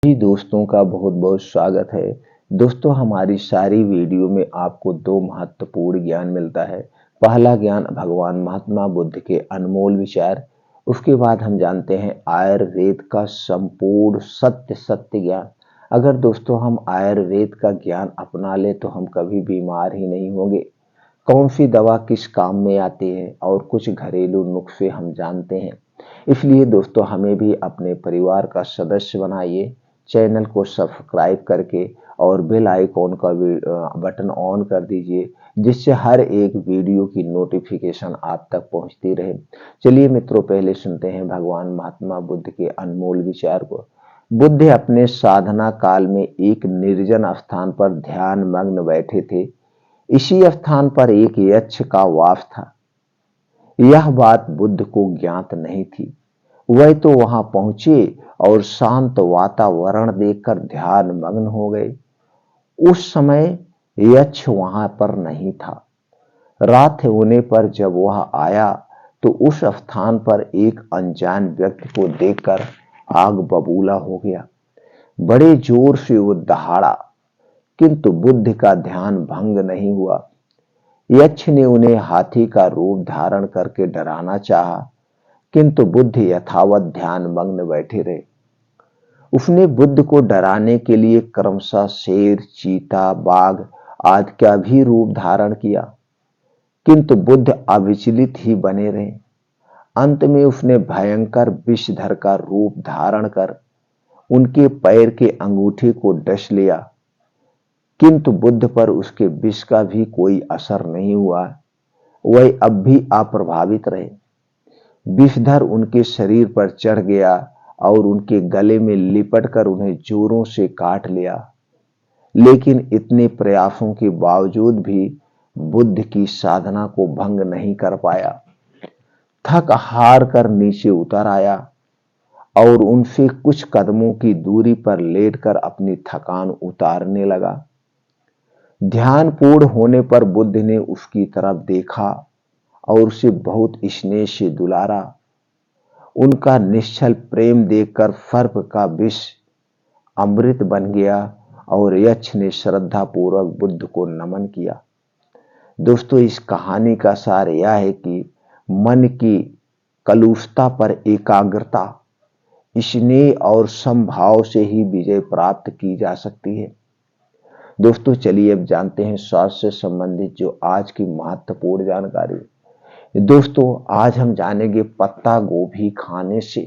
जी दोस्तों का बहुत बहुत स्वागत है। दोस्तों हमारी सारी वीडियो में आपको दो महत्वपूर्ण ज्ञान मिलता है। पहला ज्ञान भगवान महात्मा बुद्ध के अनमोल विचार। उसके बाद हम जानते हैं आयुर्वेद का संपूर्ण सत्य सत्य ज्ञान। अगर दोस्तों हम आयुर्वेद का ज्ञान अपना ले तो हम कभी बीमार ही नहीं होंगे। कौन सी दवा किस काम में आती है और कुछ घरेलू नुस्खे हम जानते हैं। इसलिए दोस्तों हमें भी अपने परिवार का सदस्य बनाइए। चैनल को सब्सक्राइब करके और बेल आइकॉन का बटन ऑन कर दीजिए, जिससे हर एक वीडियो की नोटिफिकेशन आप तक पहुंचती रहे। चलिए मित्रों, पहले सुनते हैं भगवान महात्मा बुद्ध के अनमोल विचार को। बुद्ध अपने साधना काल में एक निर्जन स्थान पर ध्यान मग्न बैठे थे। इसी स्थान पर एक यक्ष का वास था। यह बात बुद्ध को ज्ञात नहीं थी। वह तो वहां पहुंचे और शांत वातावरण देखकर ध्यान मग्न हो गए। उस समय यक्ष वहां पर नहीं था। रात होने पर जब वह आया तो उस स्थान पर एक अनजान व्यक्ति को देखकर आग बबूला हो गया। बड़े जोर से वो दहाड़ा, किंतु बुद्ध का ध्यान भंग नहीं हुआ। यक्ष ने उन्हें हाथी का रूप धारण करके डराना चाहा, किंतु बुद्ध यथावत ध्यान मग्न बैठे रहे। उसने बुद्ध को डराने के लिए क्रमशः शेर, चीता, बाघ आदि का भी रूप धारण किया, किंतु बुद्ध अविचलित ही बने रहे। अंत में उसने भयंकर विषधर का रूप धारण कर उनके पैर के अंगूठे को डस लिया, किंतु बुद्ध पर उसके विष का भी कोई असर नहीं हुआ। वह अब भी अप्रभावित रहे। विषधर उनके शरीर पर चढ़ गया और उनके गले में लिपट कर उन्हें जोरों से काट लिया। लेकिन इतने प्रयासों के बावजूद भी बुद्ध की साधना को भंग नहीं कर पाया। थक हार कर नीचे उतर आया और उनसे कुछ कदमों की दूरी पर लेटकर अपनी थकान उतारने लगा। ध्यान पूर्ण होने पर बुद्ध ने उसकी तरफ देखा और उसे बहुत स्नेह से दुलारा। उनका निश्चल प्रेम देखकर सर्प का विष अमृत बन गया और यक्ष ने श्रद्धा पूर्वक बुद्ध को नमन किया। दोस्तों, इस कहानी का सार यह है कि मन की कलुषता पर एकाग्रता, स्नेह और समभाव से ही विजय प्राप्त की जा सकती है। दोस्तों चलिए अब जानते हैं स्वास्थ्य से संबंधित जो आज की महत्वपूर्ण जानकारी। दोस्तों आज हम जानेंगे पत्ता गोभी खाने से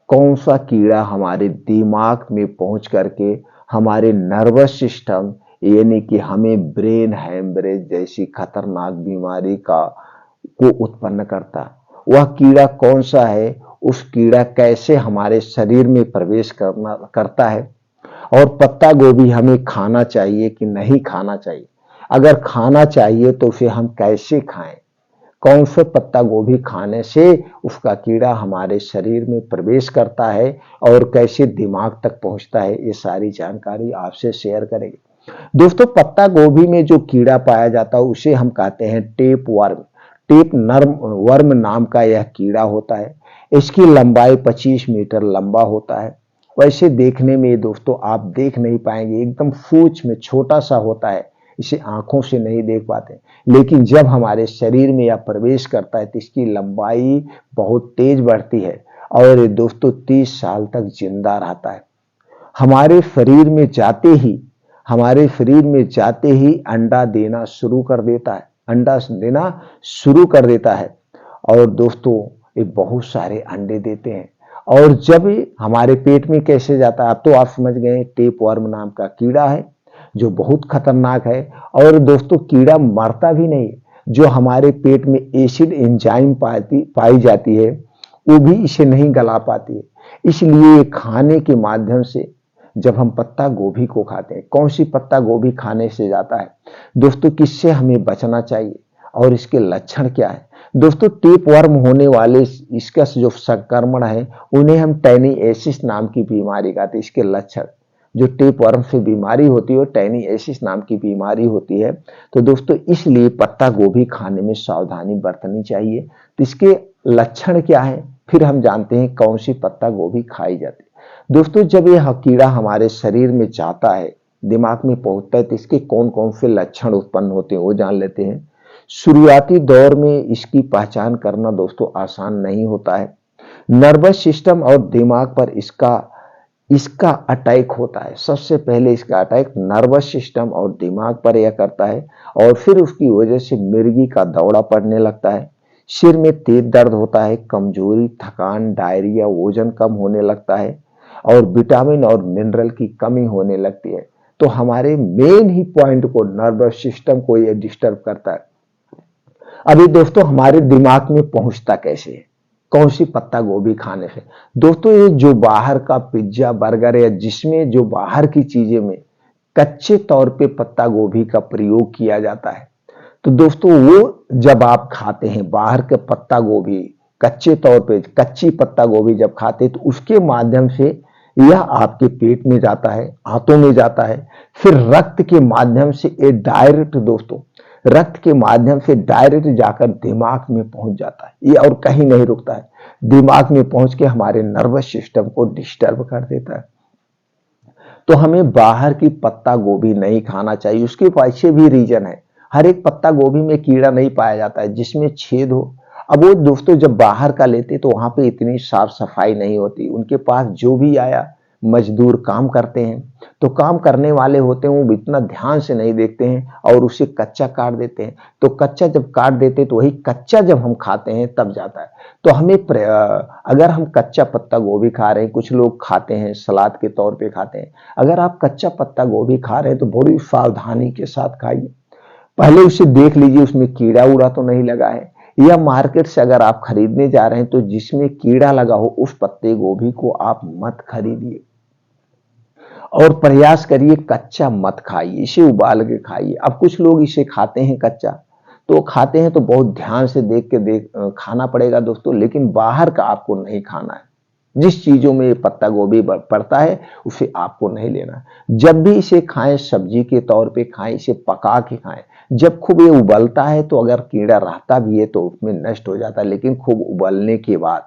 कौन सा कीड़ा हमारे दिमाग में पहुंच करके हमारे नर्वस सिस्टम यानी कि हमें ब्रेन हैमरेज जैसी खतरनाक बीमारी का को उत्पन्न करता। वह कीड़ा कौन सा है, उस कीड़ा कैसे हमारे शरीर में प्रवेश करता है और पत्ता गोभी हमें खाना चाहिए कि नहीं खाना चाहिए। अगर खाना चाहिए तो उसे हम कैसे खाएं, कौन से पत्ता गोभी खाने से उसका कीड़ा हमारे शरीर में प्रवेश करता है और कैसे दिमाग तक पहुंचता है, ये सारी जानकारी आपसे शेयर करेंगे। दोस्तों पत्ता गोभी में जो कीड़ा पाया जाता है उसे हम कहते हैं टेप वर्म। टेप नर्म वर्म नाम का यह कीड़ा होता है। इसकी लंबाई 25 मीटर लंबा होता है। वैसे देखने में दोस्तों आप देख नहीं पाएंगे, एकदम सूक्ष्म छोटा सा होता है, इसे आंखों से नहीं देख पाते। लेकिन जब हमारे शरीर में यह प्रवेश करता है तो इसकी लंबाई बहुत तेज बढ़ती है और दोस्तों 30 साल तक जिंदा रहता है। हमारे शरीर में जाते ही अंडा देना शुरू कर देता है, और दोस्तों ये बहुत सारे अंडे देते हैं। और जब हमारे पेट में कैसे जाता है, अब तो आप समझ गए, टेप वर्म नाम का कीड़ा है जो बहुत खतरनाक है। और दोस्तों कीड़ा मरता भी नहीं, जो हमारे पेट में एसिड एंजाइम पाई जाती है वो भी इसे नहीं गला पाती है। इसलिए खाने के माध्यम से जब हम पत्ता गोभी को खाते हैं, कौन सी पत्ता गोभी खाने से जाता है दोस्तों, किससे हमें बचना चाहिए और इसके लक्षण क्या है। दोस्तों टेप वर्म होने वाले इसका जो संक्रमण है उन्हें हम टैनिएसिस नाम की बीमारी कहते हैं। इसके लक्षण जो टेप वर्म से बीमारी होती है टैनिएसिस नाम की बीमारी होती है। तो दोस्तों इसलिए पत्ता गोभी खाने में सावधानी बरतनी चाहिए। तो इसके लक्षण क्या है, फिर हम जानते हैं कौन सी पत्ता गोभी खाई जाती है। दोस्तों जब यह कीड़ा हमारे शरीर में जाता है, दिमाग में पहुंचता है, तो इसके कौन कौन से लक्षण उत्पन्न होते हैं वो जान लेते हैं। शुरुआती दौर में इसकी पहचान करना दोस्तों आसान नहीं होता है। नर्वस सिस्टम और दिमाग पर इसका इसका अटैक होता है। सबसे पहले इसका अटैक नर्वस सिस्टम और दिमाग पर यह करता है और फिर उसकी वजह से मिर्गी का दौरा पड़ने लगता है। सिर में तेज दर्द होता है, कमजोरी, थकान, डायरिया, वजन कम होने लगता है और विटामिन और मिनरल की कमी होने लगती है। तो हमारे मेन ही पॉइंट को, नर्वस सिस्टम को यह डिस्टर्ब करता है। अभी दोस्तों हमारे दिमाग में पहुंचता कैसे है, कौन सी पत्ता गोभी खाने से? दोस्तों ये जो बाहर का पिज्जा, बर्गर या जिसमें जो बाहर की चीजें में कच्चे तौर पे पत्ता गोभी का प्रयोग किया जाता है, तो दोस्तों वो जब आप खाते हैं बाहर के पत्ता गोभी, कच्चे तौर पे कच्ची पत्ता गोभी जब खाते हैं, तो उसके माध्यम से यह आपके पेट में जाता है, आंतों में जाता है, फिर रक्त के माध्यम से ये डायरेक्ट दोस्तों रक्त के माध्यम से डायरेक्ट जाकर दिमाग में पहुंच जाता है। ये और कहीं नहीं रुकता है, दिमाग में पहुंच के हमारे नर्वस सिस्टम को डिस्टर्ब कर देता है। तो हमें बाहर की पत्ता गोभी नहीं खाना चाहिए। उसके पीछे भी रीजन है। हर एक पत्ता गोभी में कीड़ा नहीं पाया जाता है जिसमें छेद हो। अब वो दोस्तों जब बाहर का लेते तो वहां पे इतनी साफ सफाई नहीं होती। उनके पास जो भी आया, मजदूर काम करते हैं, तो काम करने वाले होते हैं, वो इतना ध्यान से नहीं देखते हैं और उसे कच्चा काट देते हैं। तो कच्चा जब काट देते हैं तो वही कच्चा जब हम खाते हैं तब जाता है। तो हमें अगर हम कच्चा पत्ता गोभी खा रहे हैं, कुछ लोग खाते हैं सलाद के तौर पे खाते हैं, अगर आप कच्चा पत्ता गोभी खा रहे हैं तो बड़ी सावधानी के साथ खाइए। पहले उसे देख लीजिए उसमें कीड़ा उड़ा तो नहीं लगा है, या मार्केट से अगर आप खरीदने जा रहे हैं तो जिसमें कीड़ा लगा हो उस पत्ते गोभी को आप मत खरीदिए और प्रयास करिए कच्चा मत खाइए, इसे उबाल के खाइए। अब कुछ लोग इसे खाते हैं कच्चा, तो खाते हैं तो बहुत ध्यान से देख खाना पड़ेगा दोस्तों, लेकिन बाहर का आपको नहीं खाना है। जिस चीजों में पत्ता गोभी पड़ता है उसे आपको नहीं लेना है। जब भी इसे खाएं सब्जी के तौर पे खाएं, इसे पका के खाएं। जब खूब ये उबलता है तो अगर कीड़ा रहता भी है तो उसमें नष्ट हो जाता है, लेकिन खूब उबलने के बाद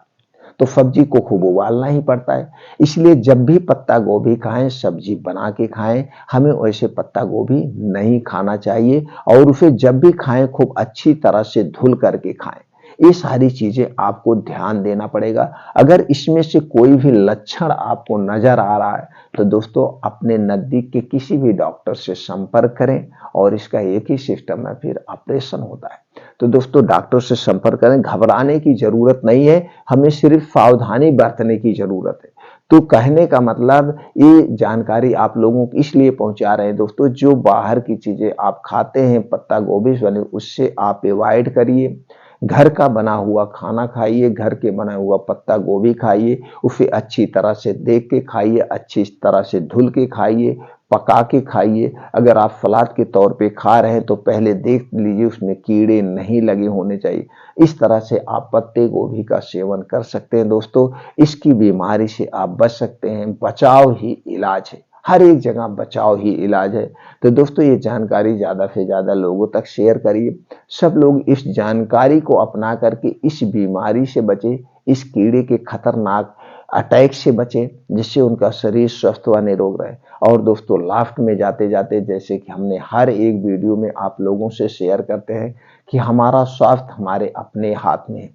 तो सब्जी को खूब उबालना ही पड़ता है। इसलिए जब भी पत्ता गोभी खाएं, सब्जी बना के खाएं, हमें वैसे पत्ता गोभी नहीं खाना चाहिए और उसे जब भी खाएं खूब अच्छी तरह से धुल करके खाएं। ये सारी चीजें आपको ध्यान देना पड़ेगा। अगर इसमें से कोई भी लक्षण आपको नजर आ रहा है तो दोस्तों अपने नजदीक के किसी भी डॉक्टर से संपर्क करें और इसका एक ही सिस्टम है, फिर ऑपरेशन होता है। तो दोस्तों डॉक्टर से संपर्क करें, घबराने की जरूरत नहीं है, हमें सिर्फ सावधानी बरतने की जरूरत है। तो कहने का मतलब ये जानकारी आप लोगों को इसलिए पहुंचा रहे हैं दोस्तों, जो बाहर की चीजें आप खाते हैं पत्ता गोभी वाले, उससे आप अवॉइड करिए। घर का बना हुआ खाना खाइए, घर के बना हुआ पत्ता गोभी खाइए, उसे अच्छी तरह से देख के खाइए, अच्छी तरह से धुल के खाइए, पका के खाइए। अगर आप सलाद के तौर पे खा रहे हैं तो पहले देख लीजिए उसमें कीड़े नहीं लगे होने चाहिए। इस तरह से आप पत्ते गोभी का सेवन कर सकते हैं दोस्तों। इसकी बीमारी से आप बच सकते हैं। बचाव ही इलाज है, हर एक जगह बचाव ही इलाज है। तो दोस्तों ये जानकारी ज्यादा से ज्यादा लोगों तक शेयर करिए। सब लोग इस जानकारी को अपना करके इस बीमारी से बचे, इस कीड़े के खतरनाक अटैक से बचे, जिससे उनका शरीर स्वस्थ व निरोग रहे। और दोस्तों लास्ट में जाते जाते, जैसे कि हमने हर एक वीडियो में आप लोगों से शेयर करते हैं कि हमारा स्वास्थ्य हमारे अपने हाथ में है।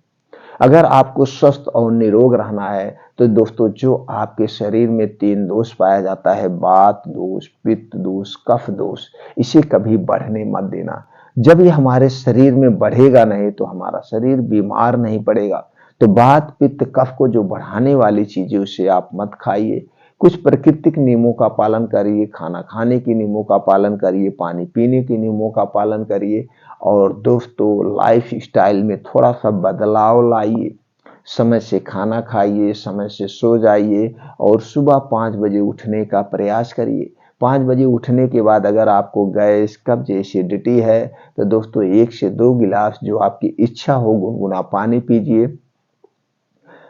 अगर आपको स्वस्थ और निरोग रहना है तो दोस्तों जो आपके शरीर में 3 दोष पाया जाता है, वात दोष, पित्त दोष, कफ दोष, इसे कभी बढ़ने मत देना। जब ये हमारे शरीर में बढ़ेगा नहीं तो हमारा शरीर बीमार नहीं पड़ेगा। तो वात, पित्त, कफ को जो बढ़ाने वाली चीजें उसे आप मत खाइए। कुछ प्राकृतिक नियमों का पालन करिए, खाना खाने के नियमों का पालन करिए, पानी पीने के नियमों का पालन करिए और दोस्तों लाइफ स्टाइल में थोड़ा सा बदलाव लाइए। समय से खाना खाइए, समय से सो जाइए और सुबह 5 बजे उठने का प्रयास करिए। 5 बजे उठने के बाद अगर आपको गैस, कब्ज, एसिडिटी है तो दोस्तों 1 से 2 गिलास जो आपकी इच्छा हो गुनगुना पानी पीजिए।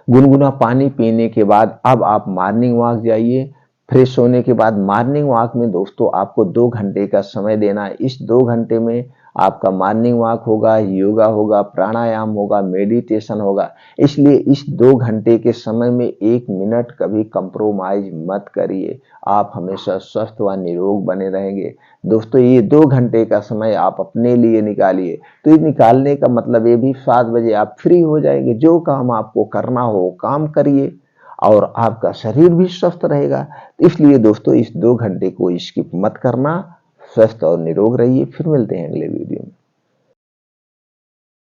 गुनगुना पानी पीने के बाद अब आप मॉर्निंग वॉक जाइए। फ्रेश होने के बाद मॉर्निंग वॉक में दोस्तों आपको 2 घंटे का समय देना है। इस 2 घंटे में आपका मॉर्निंग वॉक होगा, योगा होगा, प्राणायाम होगा, मेडिटेशन होगा। इसलिए इस 2 घंटे के समय में 1 मिनट कभी कंप्रोमाइज मत करिए। आप हमेशा स्वस्थ व निरोग बने रहेंगे। दोस्तों, ये 2 घंटे का समय आप अपने लिए निकालिए। तो ये निकालने का मतलब ये भी 7 बजे आप फ्री हो जाएंगे। जो काम आपको करना हो काम करिए और आपका शरीर भी स्वस्थ रहेगा। इसलिए दोस्तों, इस 2 घंटे को स्किप मत करना। स्वस्थ और निरोग रहिए। फिर मिलते हैं अगले वीडियो में।